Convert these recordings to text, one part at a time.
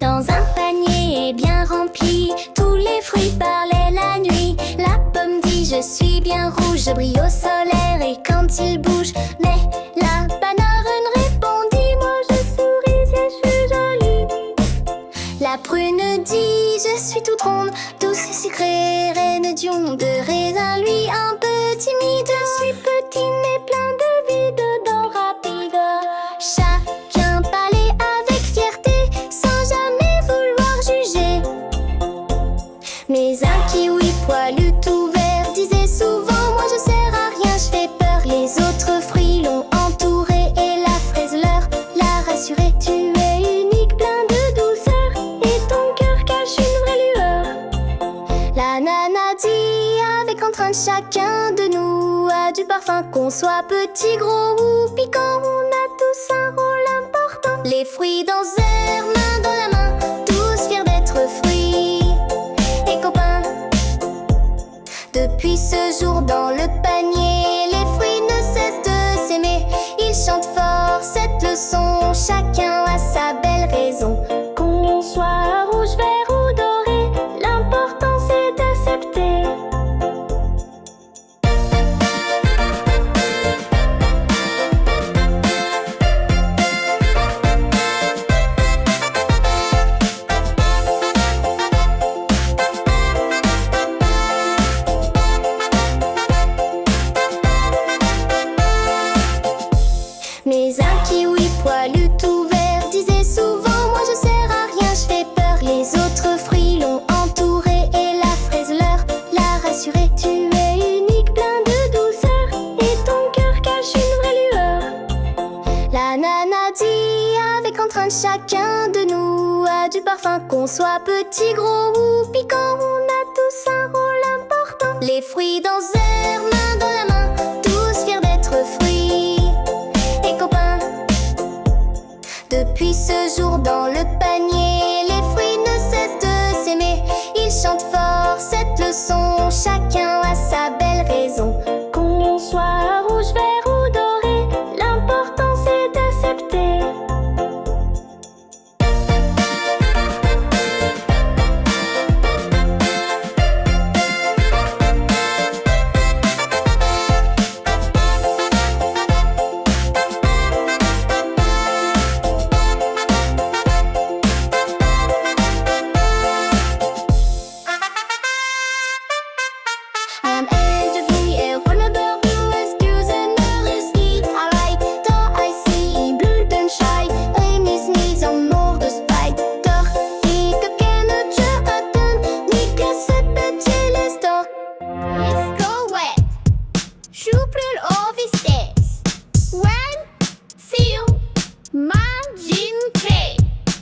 Dans un panier bien rempli, tous les fruits parlaient la nuit. La pomme dit je suis bien rouge, je brille au solaire et quand il bouge. Mais la banane répondit, moi je souris, si je suis jolie. La prune dit je suis toute ronde, douce et sucrée, reine d'onde. De raisin lui un peu timide, je suis petit mais plein de vie, dedans rapide. Chacun parlait avec fierté, sans jamais vouloir juger. Mais un kiwi poilu tout vert disait souvent, moi je sers à rien, je fais peur. Les autres fruits l'ont entouré et la fraise leur l'a rassuré. Tu es unique, plein de douceur, et ton cœur cache une vraie lueur. L'ananas dit avec entrain, chacun de nous a du parfum. Qu'on soit petit, gros ou piquant, on a tous un rôle important. Les fruits dansèrent main dans la main, tous fiers d'être fruits et copains. Depuis ce jour dans le panier, les fruits ne cessent de s'aimer. Ils chantent fort cette leçon, chacun a sa belle raison. Qu'on soit rouge, vert ou doré, l'important c'est d'accepter. Mais un kiwi poilu tout vert disait souvent, moi je sers à rien, je fais peur. Les autres fruits l'ont entouré et la fraise leur l'a rassuré. Tu es unique, plein de douceur, et ton cœur cache une vraie lueur. L'ananas dit avec entrain, chacun de nous a du parfum. Qu'on soit petit, gros ou piquant, on a tous un rôle important. Les fruits dansèrent main dans la main, tous fiers d'être fruits et copains. Depuis ce jour dans le panier, les fruits ne cessent de s'aimer. Ils chantent fort cette leçon, chacun a sa belle raison. Qu'on soit rouge, vert ou doré, l'important c'est d'accepter. Un interview et remember blue excuse and nervously. I like the I see blue and shy. En is niet zo'n mode spijter. Ik ken het je atten. Niet het petit l'estor. Let's go wet. Choupel offices. When see you. Margin Clay.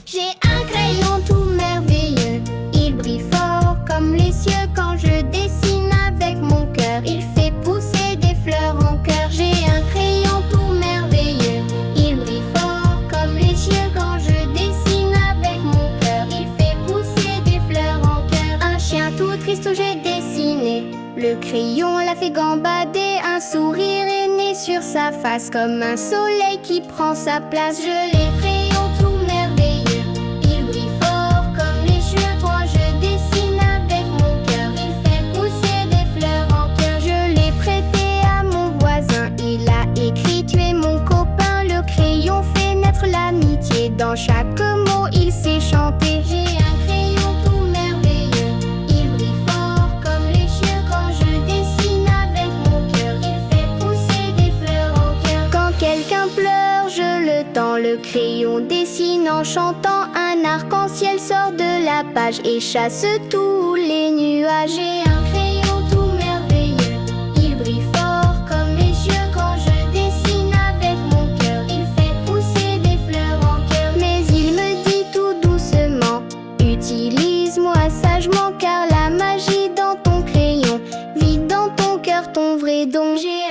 J'ai un crayon tout merveilleux. Il brille fort comme les cieux quand je dessine avec mon cœur. Il fait pousser des fleurs en cœur. J'ai un crayon tout merveilleux. Il brille fort comme les cieux quand je dessine avec mon cœur. Il fait pousser des fleurs en cœur. Un chien tout triste où j'ai dessiné. Le crayon l'a fait gambader. Un sourire est né sur sa face comme un soleil qui prend sa place. Je l'ai crayon tout merveilleux. Il brille fort comme les cieux quand je dessine avec mon cœur. Il fait pousser des fleurs en cœur. Je l'ai prêté à mon voisin. Il a écrit tu es mon copain. Le crayon fait naître l'amitié. Dans chaque mot il sait chanter. J'ai un crayon tout merveilleux. Il brille fort comme les cieux quand je dessine avec mon cœur. Il fait pousser des fleurs en cœur. Quand quelqu'un pleure, je le tends. Le crayon dessine en chantant. Un arc-en-ciel sort de la page et chasse tous les nuages. J'ai un crayon tout merveilleux. Il brille fort comme les cieux quand je dessine avec mon cœur. Il fait pousser des fleurs en cœur. Mais il me dit tout doucement, utilise-moi sagement, car la magie dans ton crayon vit dans ton cœur ton vrai don. J'ai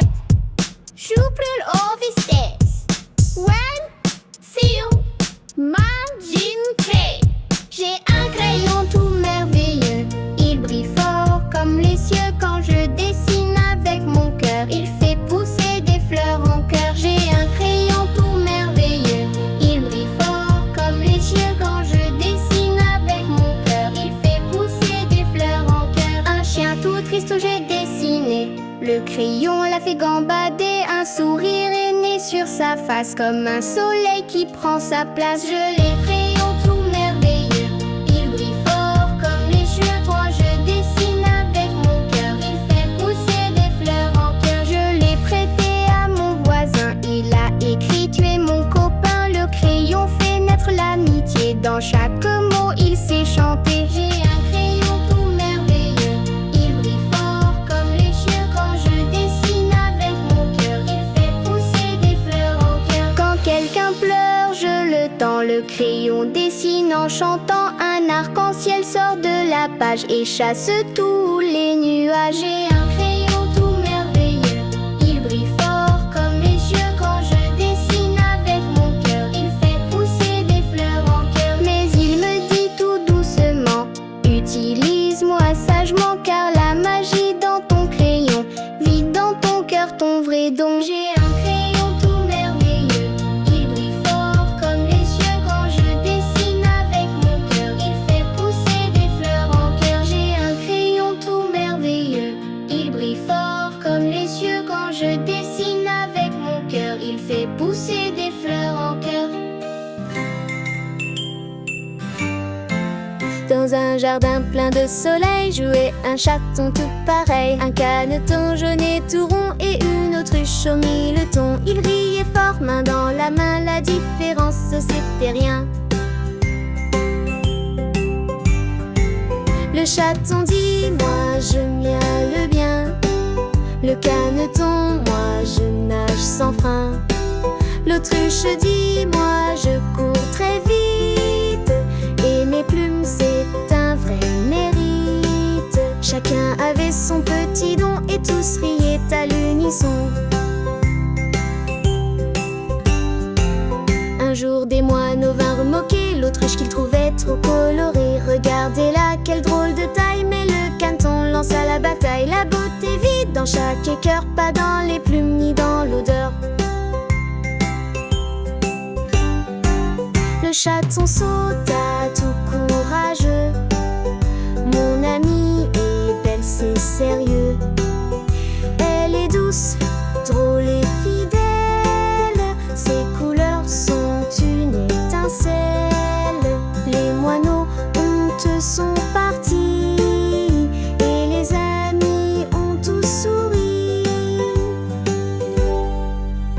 choupel offices. When see you. Margin Clay. J'ai un crayon tout merveilleux. Il brille fort comme ma face comme un soleil qui prend sa place. Je les crayons tout merveilleux, ils brillent fort comme les cieux. Toi je dessine avec mon cœur, il fait pousser des fleurs en cœur. Je l'ai prêté à mon voisin, il a écrit tu es mon copain. Le crayon fait naître l'amitié, dans chaque mot il sait chanter. J'ai un crayon tout merveilleux, il brille fort comme les cieux. Quand je dessine avec mon cœur, il fait pousser des fleurs en cœur. Quand quelqu'un pleure, je le tends, le crayon dessine en chantant. Un arc-en-ciel sort de la page et chasse tous les nuages. J'ai un crayon tout merveilleux, il brille fort comme les cieux. Quand je dessine avec mon cœur, il fait pousser des fleurs en cœur. Mais il me dit tout doucement, utilise-moi sagement, car la magie dans ton crayon vit dans ton cœur ton vrai don. J'ai un crayon tout merveilleux, il brille fort comme les cieux. Quand je dessine avec mon cœur, il fait pousser des fleurs en cœur. J'ai un crayon tout merveilleux, il brille fort comme les cieux. Quand je dessine avec mon cœur, il fait pousser des fleurs en cœur. Dans un jardin plein de soleil, jouait un chaton tout pareil. Un caneton jaune et tout rond et une autruche au milieu-ton. Ils riaient fort, main dans la main, la différence c'était rien. Le chaton dit, moi je miaule bien. Le caneton, moi je nage sans frein. L'autruche dit, moi je cours très vite. Et mes plumes c'est un vrai mérite. Chacun avait son petit don et tous riaient à l'unisson. Un jour des moineaux vinrent moquer l'autruche qu'ils trouvaient trop colorée. Regardez-la, quelle drôle de taille, mais le caneton lança la bataille. La beauté vide dans chaque cœur, pas dans les plumes ni dans l'odeur. Le chaton sauta tout courageux. Mon amie est belle, c'est sérieux. Elle est douce, drôle et fidèle. Ses couleurs sont une étincelle. Les moineaux honteux sont partis et les amis ont tous souri.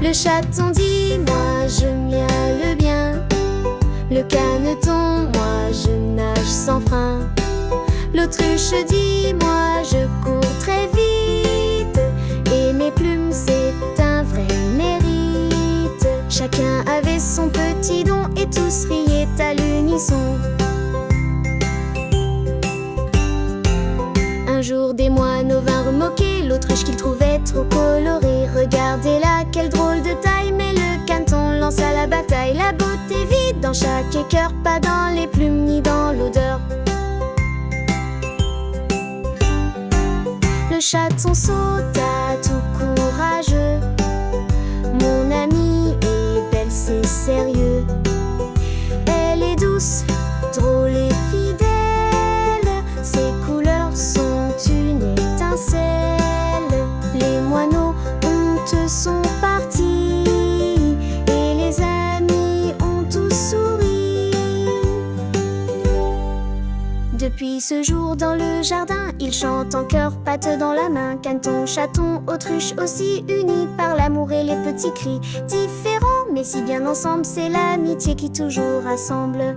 Le chaton dit, moi je miaule bien. Le caneton, moi je nage sans frein. L'autruche dit, moi je cours très vite. Et mes plumes c'est un vrai mérite. Chacun avait son petit don et tous riaient à l'unisson. Un jour des moineaux vinrent moquer l'autruche qu'ils trouvaient trop colorée. Regardez-la, quelle drôle de taille, mais le caneton lança la bataille. La beauté vide dans chaque cœur, pas dans les plumes ni dans l'odeur. Le chaton sauta tout courageux. Mon amie est belle, c'est sérieux. Elle est douce, drôle et fidèle. Ses couleurs sont une étincelle. Les moineaux honteux sont partis et les amis ont tous souri. Depuis ce jour dans le jardin, ils chantent en chœur, pattes dans la main. Caneton, chaton, autruche aussi unis par l'amour et les petits cris. Différents mais si bien ensemble, c'est l'amitié qui toujours rassemble.